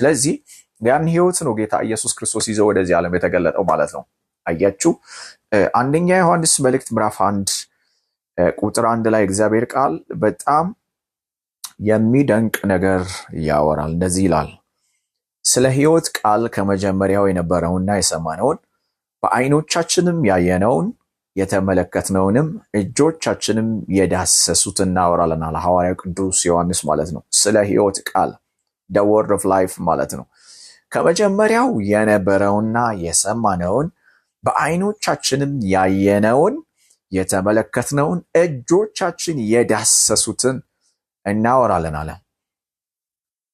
ስለዚህ ያን ህይወት ነው ጌታ ኢየሱስ ክርስቶስ ይዘው ወደዚህ ዓለም የተገለጠው ማለት ነው። አያችሁ አንደኛ ዮሐንስ መልእክት ምዕራፍ 1 ቁጥር 1 ላይ እግዚአብሔር ቃል በጣም የሚደንቅ ነገር ያወራል። እንደዚህ ይላል፣ ስለ ህይወት ቃል ከመጀመሪያው የነበረውና የሰማነውን በዓይኖቻችንም ያየነውን የተመለከትነውንም እጆቻችንም የዳሰሱትን እናወራለን አለ ሐዋርያው ቅዱስ ዮሐንስ ማለት ነው። ስለ ህይወት ቃል the word of life ማለት ነው። ከመጀመሪያው የነበረውና የሰማነውን በዓይኖቻችንም ያየነውን የተመለከትነውን እጆቻችን የዳሰሱትን እናወራለን አለ።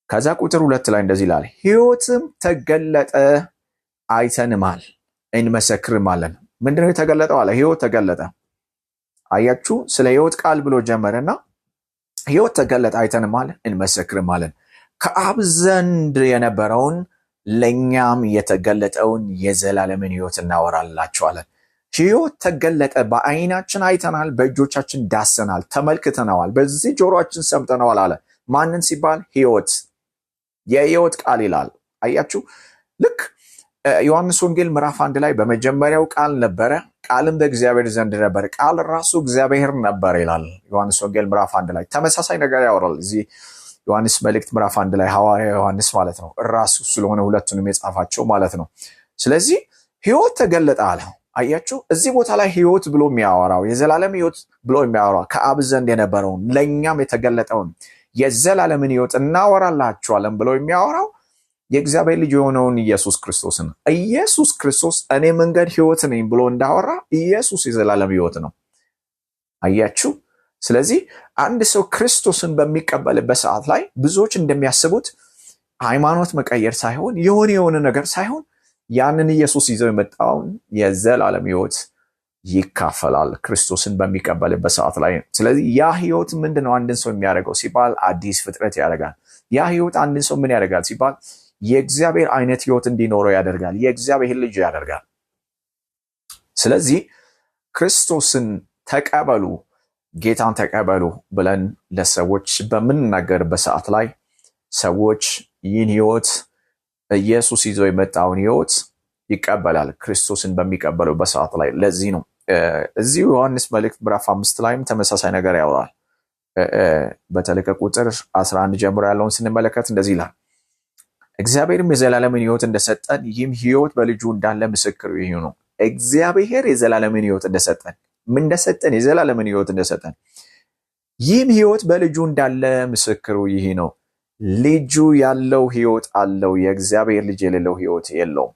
ከዛ ቁጥር 2 ላይ እንደዚህ ይላል፣ ህይወትም ተገለጠ አይተንማል እንመሰክርማለን። ምንድነው የተገለጠው አለ? ህይወት ተገለጠ። አያችሁ ስለ ህይወት ቃል ብሎ ጀመረና ህይወት ተገለጠ አይተንማል እንመሰክርማለን። ከአብ ዘንድ የነበረውን ለኛም የተገለጠውን የዘላለምን ህይወት እናወራላችኋለን። ህይወት ተገለጠ፣ በዓይናችን አይተናል፣ በእጆቻችን ዳሰናል፣ ተመልክተናል፣ በዚህ ጆሮአችን ሰምተናል አለ። ማንን ሲባል? ህይወት፣ የህይወት ቃል ይላል። አያችሁ ልክ ዮሐንስ ወንጌል ምዕራፍ 1 ላይ በመጀመሪያው ቃል ነበረ፣ ቃልም በእግዚአብሔር ዘንድ ነበር፣ ቃል ራሱ እግዚአብሔር ነበር ይላል ዮሐንስ ወንጌል ምዕራፍ 1 ላይ። ተመሳሳይ ነገር ያወራል እዚህ ዮሐንስ መልእክት ምዕራፍ 1 ላይ ሐዋርያው ዮሐንስ ማለት ነው፣ ራሱ ስለሆነ ሁለቱንም የጻፋቸው ማለት ነው። ስለዚህ ህይወት ተገለጠ አለ። አያችሁ እዚህ ቦታ ላይ ህይወት ብሎ የሚያወራው የዘላለም ህይወት ብሎ የሚያወራው ከአብ ዘንድ የነበረውን ለኛም የተገለጠውን የዘላለምን ህይወት እናወራላችኋለን ብሎ የሚያወራው የእግዚአብሔር ልጅ የሆነውን ኢየሱስ ክርስቶስን። ኢየሱስ ክርስቶስ እኔ መንገድ ህይወት ነኝ ብሎ እንዳወራ ኢየሱስ የዘላለም ህይወት ነው። አያችሁ ስለዚህ አንድ ሰው ክርስቶስን በሚቀበልበት ሰዓት ላይ ብዙዎች እንደሚያስቡት ሃይማኖት መቀየር ሳይሆን የሆነ ነገር ሳይሆን ያንን ኢየሱስ ይዘው የመጣውን የዘላለም ህይወት ይካፈላል ክርስቶስን በሚቀበልበት ሰዓት ላይ። ስለዚህ ያ ህይወት ምንድነው አንድን ሰው የሚያደርገው ሲባል አዲስ ፍጥረት ያደርጋል። ያ ህይወት አንድን ሰው ምን ያደርጋል ሲባል የእግዚአብሔር አይነት ህይወት እንዲኖረው ያደርጋል፣ የእግዚአብሔር ልጅ ያደርጋል። ስለዚህ ክርስቶስን ተቀበሉ፣ ጌታን ተቀበሉ ብለን ለሰዎች በምንናገርበት ሰዓት ላይ ሰዎች ይህን ህይወት ኢየሱስ ይዞ የመጣውን ህይወት ይቀበላል ክርስቶስን በሚቀበሉበት ሰዓት ላይ። ለዚህ ነው እዚሁ ዮሐንስ መልእክት ምዕራፍ 5 ላይም ተመሳሳይ ነገር ያወራል። በተለይ ከቁጥር 11 ጀምሮ ያለውን ስንመለከት እንደዚህ ይላል፣ እግዚአብሔርም የዘላለምን ህይወት እንደሰጠን ይህም ህይወት በልጁ እንዳለ ምስክሩ ይህ ነው። እግዚአብሔር የዘላለምን ህይወት እንደሰጠን ምን እንደሰጠን? የዘላለምን ህይወት እንደሰጠን ይህም ህይወት በልጁ እንዳለ ምስክሩ ይህ ነው። ልጁ ያለው ህይወት አለው፣ የእግዚአብሔር ልጅ የሌለው ህይወት የለውም።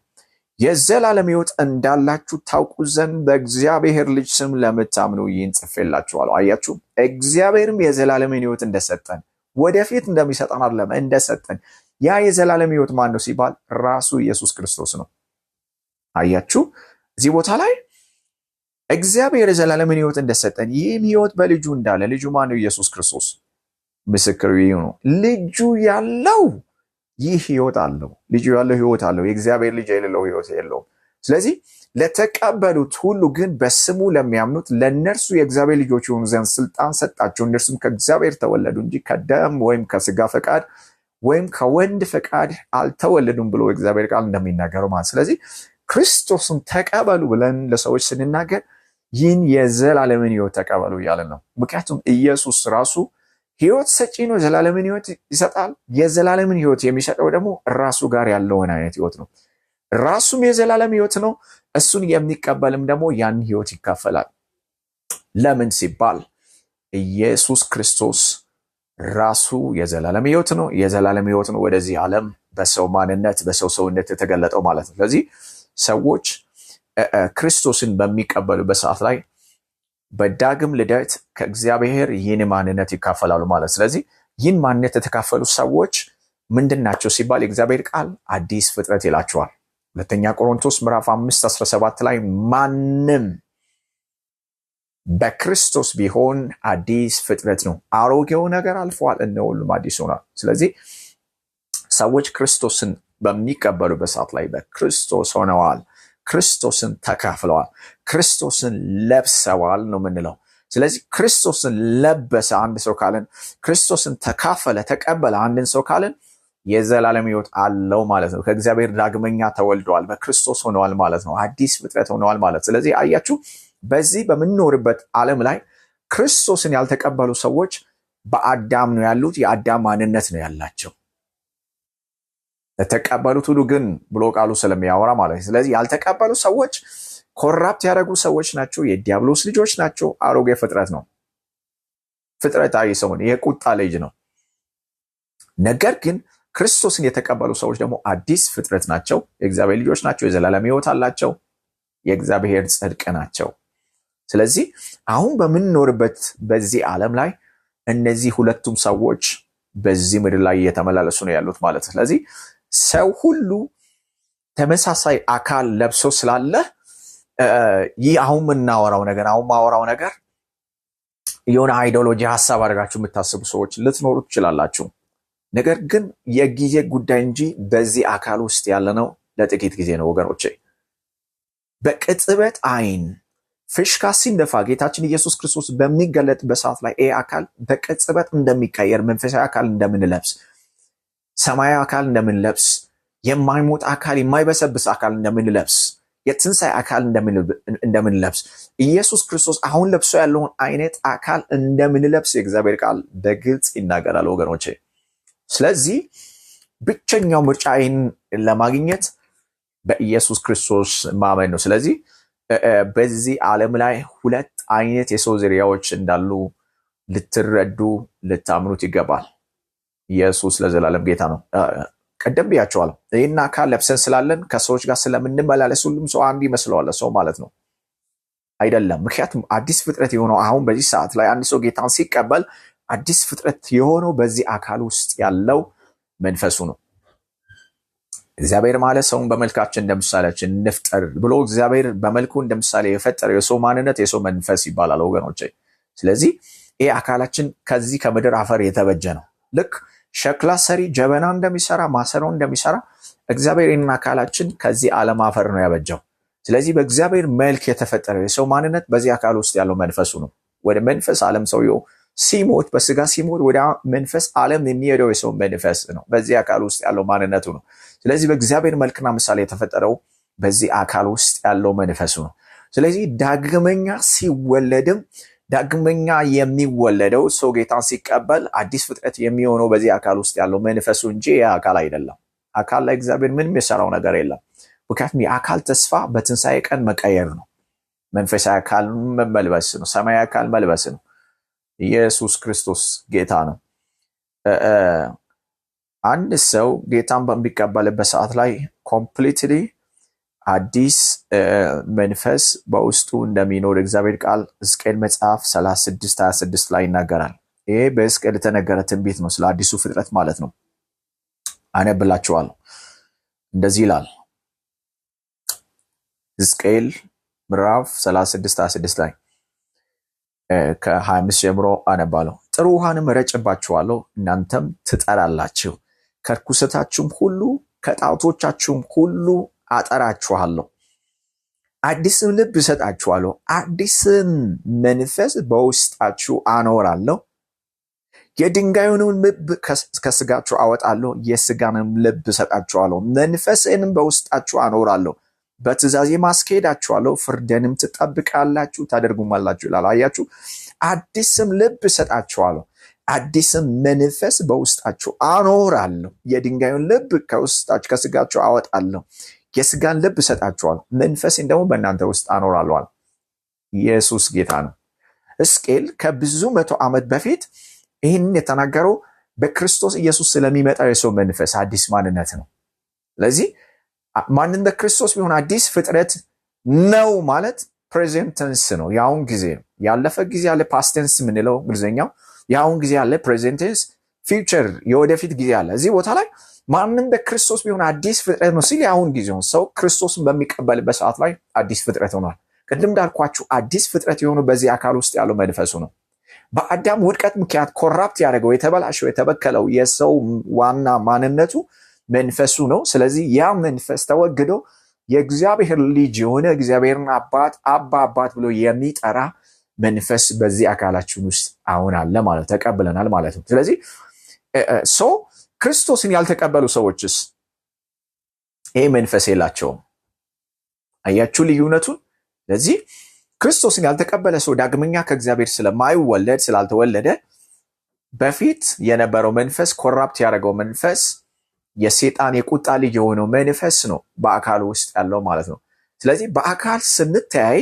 የዘላለም ህይወት እንዳላችሁ ታውቁ ዘንድ በእግዚአብሔር ልጅ ስም ለምታምኑ ይህን ጽፌላችኋለሁ። አያችሁ እግዚአብሔርም የዘላለምን ህይወት እንደሰጠን ወደፊት እንደሚሰጠን አይደለም እንደሰጠን። ያ የዘላለም ህይወት ማን ነው ሲባል ራሱ ኢየሱስ ክርስቶስ ነው። አያችሁ እዚህ ቦታ ላይ እግዚአብሔር የዘላለምን ህይወት እንደሰጠን ይህም ህይወት በልጁ እንዳለ፣ ልጁ ማን ነው? ኢየሱስ ክርስቶስ። ምስክሩ ይህ ነው። ልጁ ያለው ይህ ህይወት አለው፣ ልጁ ያለው ህይወት አለው፣ የእግዚአብሔር ልጅ የሌለው ህይወት የለውም። ስለዚህ ለተቀበሉት ሁሉ ግን በስሙ ለሚያምኑት ለእነርሱ የእግዚአብሔር ልጆች የሆኑ ዘንድ ስልጣን ሰጣቸው፣ እነርሱም ከእግዚአብሔር ተወለዱ እንጂ ከደም ወይም ከስጋ ፈቃድ ወይም ከወንድ ፈቃድ አልተወለዱም ብሎ እግዚአብሔር ቃል እንደሚናገረው ማለት። ስለዚህ ክርስቶስን ተቀበሉ ብለን ለሰዎች ስንናገር ይህን የዘላለምን ህይወት ተቀበሉ እያለን ነው። ምክንያቱም ኢየሱስ ራሱ ህይወት ሰጪ ነው፣ የዘላለምን ህይወት ይሰጣል። የዘላለምን ህይወት የሚሰጠው ደግሞ ራሱ ጋር ያለውን አይነት ህይወት ነው። ራሱም የዘላለም ህይወት ነው። እሱን የሚቀበልም ደግሞ ያን ህይወት ይካፈላል። ለምን ሲባል ኢየሱስ ክርስቶስ ራሱ የዘላለም ህይወት ነው። የዘላለም ህይወት ነው ወደዚህ ዓለም በሰው ማንነት በሰው ሰውነት የተገለጠው ማለት ነው። ስለዚህ ሰዎች ክርስቶስን በሚቀበሉበት ሰዓት ላይ በዳግም ልደት ከእግዚአብሔር ይህን ማንነት ይካፈላሉ ማለት። ስለዚህ ይህን ማንነት የተካፈሉ ሰዎች ምንድን ናቸው ሲባል የእግዚአብሔር ቃል አዲስ ፍጥረት ይላቸዋል። ሁለተኛ ቆሮንቶስ ምዕራፍ 5:17 ላይ ማንም በክርስቶስ ቢሆን አዲስ ፍጥረት ነው፣ አሮጌው ነገር አልፏል፣ እነሆ ሁሉም አዲስ ሆኗል። ስለዚህ ሰዎች ክርስቶስን በሚቀበሉበት ሰዓት ላይ በክርስቶስ ሆነዋል፣ ክርስቶስን ተካፍለዋል፣ ክርስቶስን ለብሰዋል ነው የምንለው። ስለዚህ ክርስቶስን ለበሰ አንድ ሰው ካለን፣ ክርስቶስን ተካፈለ ተቀበለ አንድን ሰው ካለን የዘላለም ሕይወት አለው ማለት ነው። ከእግዚአብሔር ዳግመኛ ተወልደዋል፣ በክርስቶስ ሆነዋል ማለት ነው። አዲስ ፍጥረት ሆነዋል ማለት። ስለዚህ አያችሁ፣ በዚህ በምንኖርበት ዓለም ላይ ክርስቶስን ያልተቀበሉ ሰዎች በአዳም ነው ያሉት። የአዳም ማንነት ነው ያላቸው። ለተቀበሉት ሁሉ ግን ብሎ ቃሉ ስለሚያወራ ማለት ነው። ስለዚህ ያልተቀበሉ ሰዎች ኮራፕት ያደረጉ ሰዎች ናቸው። የዲያብሎስ ልጆች ናቸው። አሮጌ ፍጥረት ነው። ፍጥረታዊ ሰውን የቁጣ ልጅ ነው። ነገር ግን ክርስቶስን የተቀበሉ ሰዎች ደግሞ አዲስ ፍጥረት ናቸው። የእግዚአብሔር ልጆች ናቸው። የዘላለም ሕይወት አላቸው። የእግዚአብሔር ጽድቅ ናቸው። ስለዚህ አሁን በምንኖርበት በዚህ ዓለም ላይ እነዚህ ሁለቱም ሰዎች በዚህ ምድር ላይ እየተመላለሱ ነው ያሉት ማለት ነው። ስለዚህ ሰው ሁሉ ተመሳሳይ አካል ለብሶ ስላለ ይህ አሁን ማወራው ነገር የሆነ አይዲዮሎጂ ሀሳብ አድርጋችሁ የምታስቡ ሰዎች ልትኖሩ ትችላላችሁ። ነገር ግን የጊዜ ጉዳይ እንጂ በዚህ አካል ውስጥ ያለነው ለጥቂት ጊዜ ነው ወገኖቼ። በቅጽበት አይን ፍሽካ ሲነፋ ጌታችን ኢየሱስ ክርስቶስ በሚገለጥበት ሰዓት ላይ ይህ አካል በቅጽበት እንደሚቀየር፣ መንፈሳዊ አካል እንደምንለብስ፣ ሰማያዊ አካል እንደምንለብስ፣ የማይሞት አካል የማይበሰብስ አካል እንደምንለብስ፣ የትንሣኤ አካል እንደምንለብስ፣ ኢየሱስ ክርስቶስ አሁን ለብሶ ያለውን አይነት አካል እንደምንለብስ የእግዚአብሔር ቃል በግልጽ ይናገራል ወገኖቼ። ስለዚህ ብቸኛው ምርጫ ይህን ለማግኘት በኢየሱስ ክርስቶስ ማመን ነው። ስለዚህ በዚህ ዓለም ላይ ሁለት አይነት የሰው ዝርያዎች እንዳሉ ልትረዱ ልታምኑት ይገባል። ኢየሱስ ለዘላለም ጌታ ነው። ቀደም ብያቸዋለሁ። ይህን አካል ለብሰን ስላለን ከሰዎች ጋር ስለምንመላለስ ሁሉም ሰው አንድ ይመስለዋል ሰው ማለት ነው አይደለም። ምክንያቱም አዲስ ፍጥረት የሆነው አሁን በዚህ ሰዓት ላይ አንድ ሰው ጌታን ሲቀበል አዲስ ፍጥረት የሆነው በዚህ አካል ውስጥ ያለው መንፈሱ ነው። እግዚአብሔር ማለት ሰውን በመልካችን እንደ ምሳሌያችን እንፍጠር ብሎ እግዚአብሔር በመልኩ እንደ ምሳሌ የፈጠረው የሰው ማንነት የሰው መንፈስ ይባላል ወገኖቼ። ስለዚህ ይህ አካላችን ከዚህ ከምድር አፈር የተበጀ ነው። ልክ ሸክላ ሰሪ ጀበና እንደሚሰራ ማሰሮ እንደሚሰራ እግዚአብሔር ይህን አካላችን ከዚህ ዓለም አፈር ነው ያበጀው። ስለዚህ በእግዚአብሔር መልክ የተፈጠረው የሰው ማንነት በዚህ አካል ውስጥ ያለው መንፈሱ ነው። ወደ መንፈስ ዓለም ሰውየው ሲሞት በስጋ ሲሞት ወደ መንፈስ ዓለም የሚሄደው የሰው መንፈስ ነው። በዚህ አካል ውስጥ ያለው ማንነቱ ነው። ስለዚህ በእግዚአብሔር መልክና ምሳሌ የተፈጠረው በዚህ አካል ውስጥ ያለው መንፈሱ ነው። ስለዚህ ዳግመኛ ሲወለድም ዳግመኛ የሚወለደው ሰው ጌታን ሲቀበል አዲስ ፍጥረት የሚሆነው በዚህ አካል ውስጥ ያለው መንፈሱ እንጂ ይህ አካል አይደለም። አካል ላይ እግዚአብሔር ምንም የሰራው ነገር የለም። ምክንያቱም የአካል ተስፋ በትንሣኤ ቀን መቀየር ነው። መንፈሳዊ አካል መልበስ ነው። ሰማያዊ አካል መልበስ ነው። ኢየሱስ ክርስቶስ ጌታ ነው። አንድ ሰው ጌታን በሚቀበልበት ሰዓት ላይ ኮምፕሊትሊ አዲስ መንፈስ በውስጡ እንደሚኖር እግዚአብሔር ቃል ሕዝቅኤል መጽሐፍ 36:26 ላይ ይናገራል። ይሄ በሕዝቅኤል የተነገረ ትንቢት ነው፣ ስለ አዲሱ ፍጥረት ማለት ነው። አነብላችኋለሁ። እንደዚህ ይላል ሕዝቅኤል ምዕራፍ 36:26 ላይ ከ25 ጀምሮ አነባለሁ። ጥሩ ውሃንም እረጭባችኋለሁ፣ እናንተም ትጠራላችሁ፣ ከርኩሰታችሁም ሁሉ ከጣዖቶቻችሁም ሁሉ አጠራችኋለሁ፣ አዲስም ልብ እሰጣችኋለሁ፣ አዲስም መንፈስ በውስጣችሁ አኖራለሁ፣ የድንጋዩንም ልብ ከስጋችሁ አወጣለሁ፣ የስጋንም ልብ እሰጣችኋለሁ፣ መንፈስንም በውስጣችሁ አኖራለሁ፣ በትእዛዜ ማስኬዳችኋለሁ፣ ፍርድንም ትጠብቃላችሁ ታደርጉማላችሁ ይላል። አያችሁ፣ አዲስም ልብ እሰጣችኋለሁ፣ አዲስም መንፈስ በውስጣችሁ አኖራለሁ፣ የድንጋዩን ልብ ከውስጣችሁ ከስጋችሁ አወጣለሁ፣ የስጋን ልብ እሰጣችኋለሁ፣ መንፈሴን ደግሞ በእናንተ ውስጥ አኖራለሁ። ኢየሱስ ጌታ ነው። ሕዝቅኤል ከብዙ 100 ዓመት በፊት ይህን የተናገረው በክርስቶስ ኢየሱስ ስለሚመጣው የሰው መንፈስ አዲስ ማንነት ነው። ስለዚህ ማንን በክርስቶስ ቢሆን አዲስ ፍጥረት ነው ማለት ፕሬዘንት ቴንስ ነው፣ የአሁን ጊዜ ነው። ያለፈ ጊዜ ያለ ፓስት ቴንስ የምንለው እንግሊዝኛው፣ የአሁን ጊዜ ያለ ፕሬዘንት ቴንስ፣ ፊውቸር የወደፊት ጊዜ አለ። እዚህ ቦታ ላይ ማንም በክርስቶስ ቢሆን አዲስ ፍጥረት ነው ሲል የአሁን ጊዜውን ሰው ክርስቶስን በሚቀበልበት ሰዓት ላይ አዲስ ፍጥረት ሆኗል። ቅድም እንዳልኳችሁ አዲስ ፍጥረት የሆኑ በዚህ አካል ውስጥ ያለው መንፈሱ ነው። በአዳም ውድቀት ምክንያት ኮራፕት ያደረገው የተበላሸው የተበከለው የሰው ዋና ማንነቱ መንፈሱ ነው። ስለዚህ ያ መንፈስ ተወግዶ የእግዚአብሔር ልጅ የሆነ እግዚአብሔርን አባት ብሎ የሚጠራ መንፈስ በዚህ አካላችን ውስጥ አሁን አለ ማለት ተቀብለናል ማለት ነው። ስለዚህ ክርስቶስን ያልተቀበሉ ሰዎችስ ይሄ መንፈስ የላቸውም። አያችሁ ልዩነቱን? ስለዚህ ክርስቶስን ያልተቀበለ ሰው ዳግመኛ ከእግዚአብሔር ስላልተወለደ በፊት የነበረው መንፈስ ኮራፕት ያደረገው መንፈስ የሴጣን የቁጣ ልጅ የሆነው መንፈስ ነው በአካል ውስጥ ያለው ማለት ነው። ስለዚህ በአካል ስንተያይ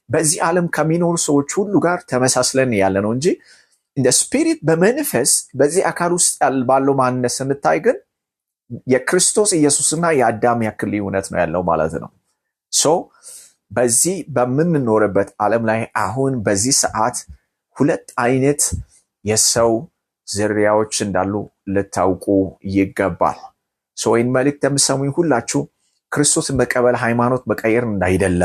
በዚህ ዓለም ከሚኖሩ ሰዎች ሁሉ ጋር ተመሳስለን ያለ ነው እንጂ እንደ ስፒሪት በመንፈስ በዚህ አካል ውስጥ ባለው ማንነት ስንታይ ግን የክርስቶስ ኢየሱስና የአዳም ያክል ልዩነት ነው ያለው ማለት ነው። በዚህ በምንኖርበት ዓለም ላይ አሁን በዚህ ሰዓት ሁለት አይነት የሰው ዝርያዎች እንዳሉ ልታውቁ ይገባል። ይህን መልእክት የምትሰሙኝ ሁላችሁ ክርስቶስን መቀበል ሃይማኖት መቀየር እንዳይደለ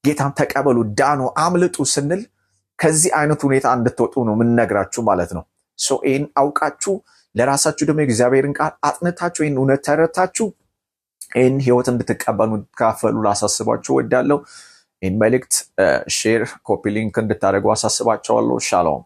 ጌታን ተቀበሉ፣ ዳኑ፣ አምልጡ ስንል ከዚህ አይነት ሁኔታ እንድትወጡ ነው የምንነግራችሁ ማለት ነው። ይህን አውቃችሁ ለራሳችሁ ደግሞ የእግዚአብሔርን ቃል አጥንታችሁ ይህን እውነት ተረታችሁ ይህን ህይወት እንድትቀበሉ እንድትካፈሉ ላሳስባችሁ ወዳለሁ። ይህን መልእክት ሼር፣ ኮፒ ሊንክ እንድታደርጉ አሳስባቸዋለሁ። ሻሎም።